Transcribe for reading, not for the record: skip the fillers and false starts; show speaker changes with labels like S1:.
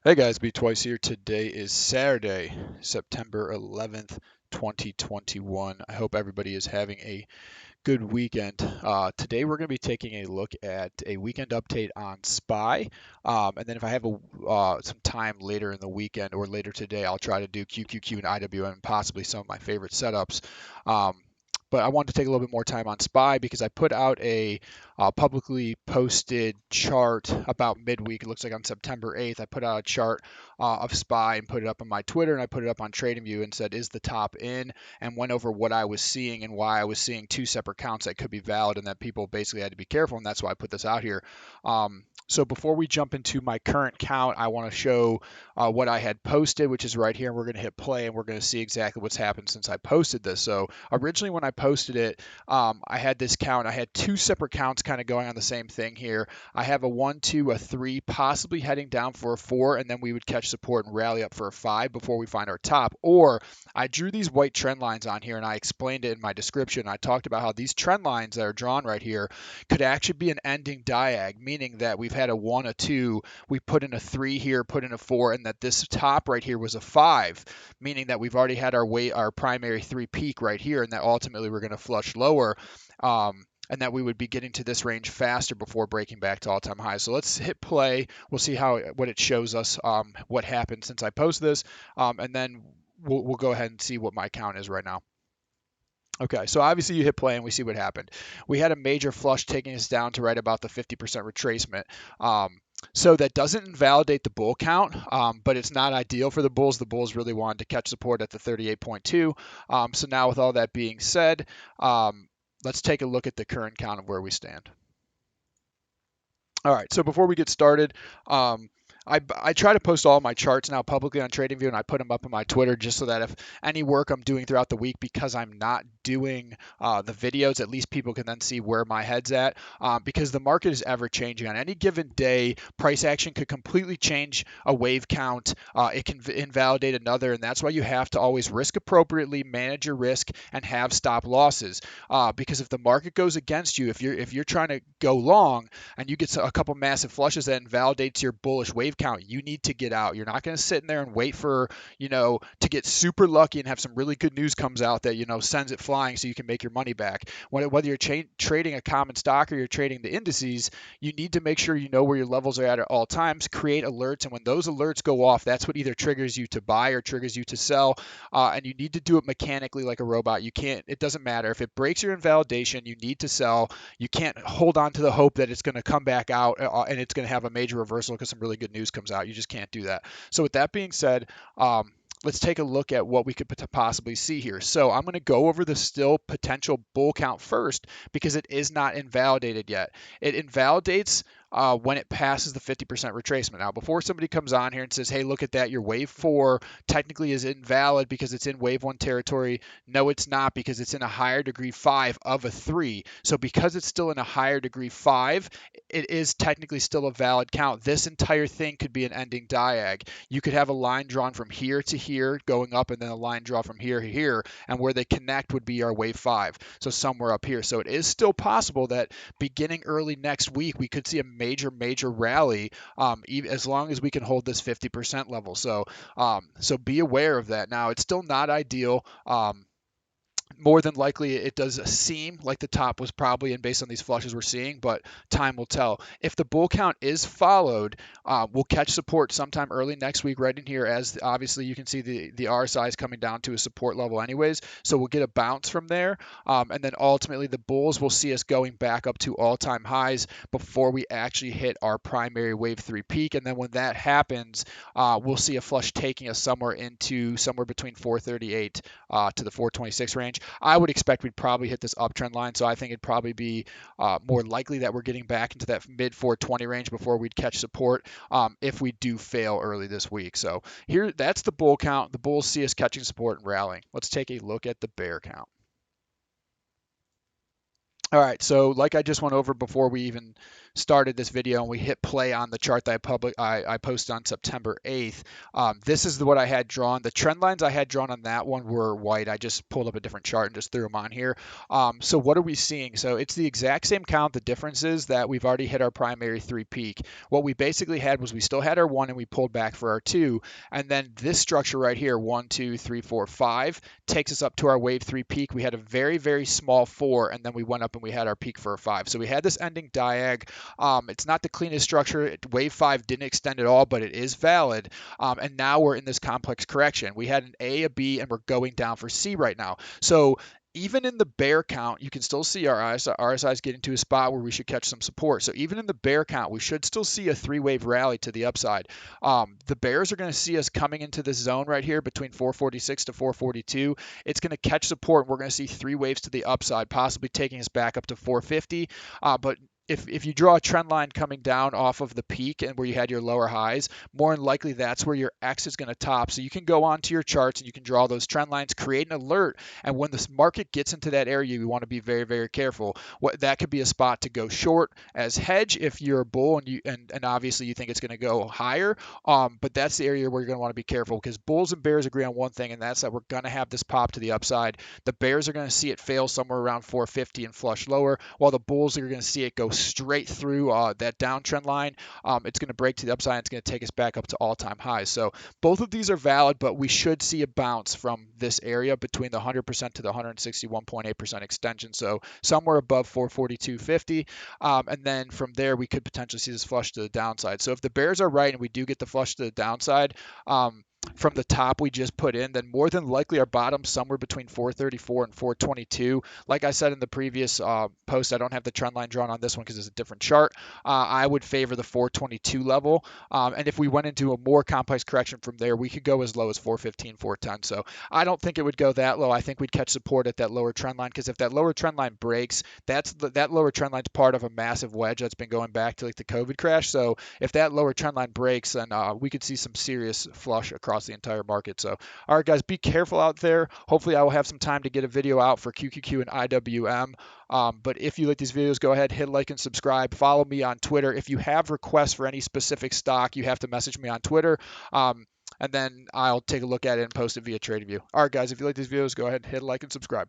S1: Hey guys, Be Twice here. Today is Saturday, September 11th, 2021. I hope everybody is having a good weekend. Today we're going to be taking a look at a weekend update on SPY. And then if I have some time later in the weekend or later today, I'll try to do QQQ and IWM and possibly some of my favorite setups. Um, but I wanted to take a little bit more time on SPY because I put out a publicly posted chart about midweek. It looks like on September 8th, I put out a chart of SPY and put it up on my Twitter, and I put it up on TradingView and said, is the top in? And went over what I was seeing and why I was seeing two separate counts that could be valid and that people basically had to be careful. And that's why I put this out here. So before we jump into my current count, I want to show what I had posted, which is right here. And we're going to hit play and we're going to see exactly what's happened since I posted this. So originally when I posted it, I had this count. I had two separate counts kind of going on the same thing here. I have a 1, 2, a 3, possibly heading down for a 4, and then we would catch support and rally up for a 5 before we find our top. Or I drew these white trend lines on here and I explained it in my description. I talked about how these trend lines that are drawn right here could actually be an ending diag, meaning that we've had a 1, a 2, we put in a 3 here, put in a 4, and that this top right here was a 5, meaning that we've already had our primary 3 peak right here, and that ultimately we're going to flush lower. And that we would be getting to this range faster before breaking back to all-time highs. So let's hit play. We'll see what it shows us, what happened since I posted this, and then we'll go ahead and see what my count is right now. Okay, so obviously you hit play and we see what happened. We had a major flush taking us down to right about the 50% retracement. So that doesn't invalidate the bull count, but it's not ideal for the bulls. The bulls really wanted to catch support at the 38.2. So now with all that being said, let's take a look at the current count of where we stand. All right, so before we get started, I try to post all my charts now publicly on TradingView, and I put them up on my Twitter just so that if any work I'm doing throughout the week, because I'm not doing the videos, at least people can then see where my head's at. Because the market is ever changing. On any given day, price action could completely change a wave count. It can invalidate another, and that's why you have to always risk appropriately, manage your risk, and have stop losses. Because if the market goes against you, if you're trying to go long and you get a couple massive flushes that invalidates your bullish wave count, you need to get out. You're not going to sit in there and wait for, to get super lucky and have some really good news comes out that, sends it flying so you can make your money back. Whether you're trading a common stock or you're trading the indices, you need to make sure you know where your levels are at all times, create alerts. And when those alerts go off, that's what either triggers you to buy or triggers you to sell. And you need to do it mechanically like a robot. It doesn't matter. If it breaks your invalidation, you need to sell. You can't hold on to the hope that it's going to come back out and it's going to have a major reversal because some really good news comes out. You just can't do that. So with that being said, let's take a look at what we could possibly see here. So I'm going to go over the still potential bull count first because it is not invalidated yet. It invalidates when it passes the 50% retracement. Now, before somebody comes on here and says, hey, look at that, your wave 4 technically is invalid because it's in wave 1 territory. No, it's not, because it's in a higher degree 5 of a 3. So because it's still in a higher degree 5, it is technically still a valid count. This entire thing could be an ending diag. You could have a line drawn from here to here going up, and then a line draw from here to here, and where they connect would be our wave 5. So somewhere up here. So it is still possible that beginning early next week, we could see a major rally, as long as we can hold this 50% level. So be aware of that. Now, it's still not ideal. More than likely it does seem like the top was probably in based on these flushes we're seeing, but time will tell. If the bull count is followed, we'll catch support sometime early next week right in here, as obviously you can see the RSI is coming down to a support level anyways, so we'll get a bounce from there, and then ultimately the bulls will see us going back up to all-time highs before we actually hit our primary wave 3 peak. And then when that happens, we'll see a flush taking us somewhere between 438 to the 426 range. I would expect we'd probably hit this uptrend line, so I think it'd probably be more likely that we're getting back into that mid 420 range before we'd catch support, if we do fail early this week. So here, that's the bull count. The bulls see us catching support and rallying. Let's take a look at the bear count. All right, so like I just went over before we even started this video and we hit play on the chart that I posted on September 8th, this is what I had drawn. The trend lines I had drawn on that one were white. I just pulled up a different chart and just threw them on here. So what are we seeing? So it's the exact same count. The difference is that we've already hit our primary 3 peak. What we basically had was we still had our 1 and we pulled back for our 2. And then this structure right here, 1, 2, 3, 4, 5, takes us up to our wave 3 peak. We had a very, very small 4, and then we went up and we had our peak for a 5. So we had this ending diag. It's not the cleanest structure. Wave 5 didn't extend at all, but it is valid. And now we're in this complex correction. We had an A, a B, and we're going down for C right now. So even in the bear count, you can still see our RSI is getting to a spot where we should catch some support. So even in the bear count, we should still see a 3-wave rally to the upside. The bears are going to see us coming into this zone right here between 446 to 442. It's going to catch support, and we're going to see 3 waves to the upside, possibly taking us back up to 450. But if you draw a trend line coming down off of the peak and where you had your lower highs, more than likely that's where your X is going to top. So you can go onto your charts and you can draw those trend lines, create an alert, and when this market gets into that area, you want to be very, very careful. That could be a spot to go short as hedge if you're a bull and obviously you think it's going to go higher. But that's the area where you're going to want to be careful, because bulls and bears agree on one thing, and that's that we're going to have this pop to the upside. The bears are going to see it fail somewhere around 450 and flush lower, while the bulls are going to see it go straight through that downtrend line. It's going to break to the upside. It's going to take us back up to all-time highs. So both of these are valid, but we should see a bounce from this area between the 100% to the 161.8% extension. So somewhere above 442.50. And then from there, we could potentially see this flush to the downside. So if the bears are right and we do get the flush to the downside, from the top we just put in, then more than likely our bottom somewhere between 434 and 422. Like I said in the previous post, I don't have the trend line drawn on this one because it's a different chart. I would favor the 422 level. And if we went into a more complex correction from there, we could go as low as 415, 410. So I don't think it would go that low. I think we'd catch support at that lower trend line, because if that lower trend line breaks, that lower trend line is part of a massive wedge that's been going back to like the COVID crash. So if that lower trend line breaks, then we could see some serious flush across the entire market. So, all right, guys, be careful out there. Hopefully, I will have some time to get a video out for QQQ and IWM. But if you like these videos, go ahead, hit like and subscribe. Follow me on Twitter. If you have requests for any specific stock, you have to message me on Twitter. And then I'll take a look at it and post it via TradingView. All right, guys, if you like these videos, go ahead, hit like and subscribe.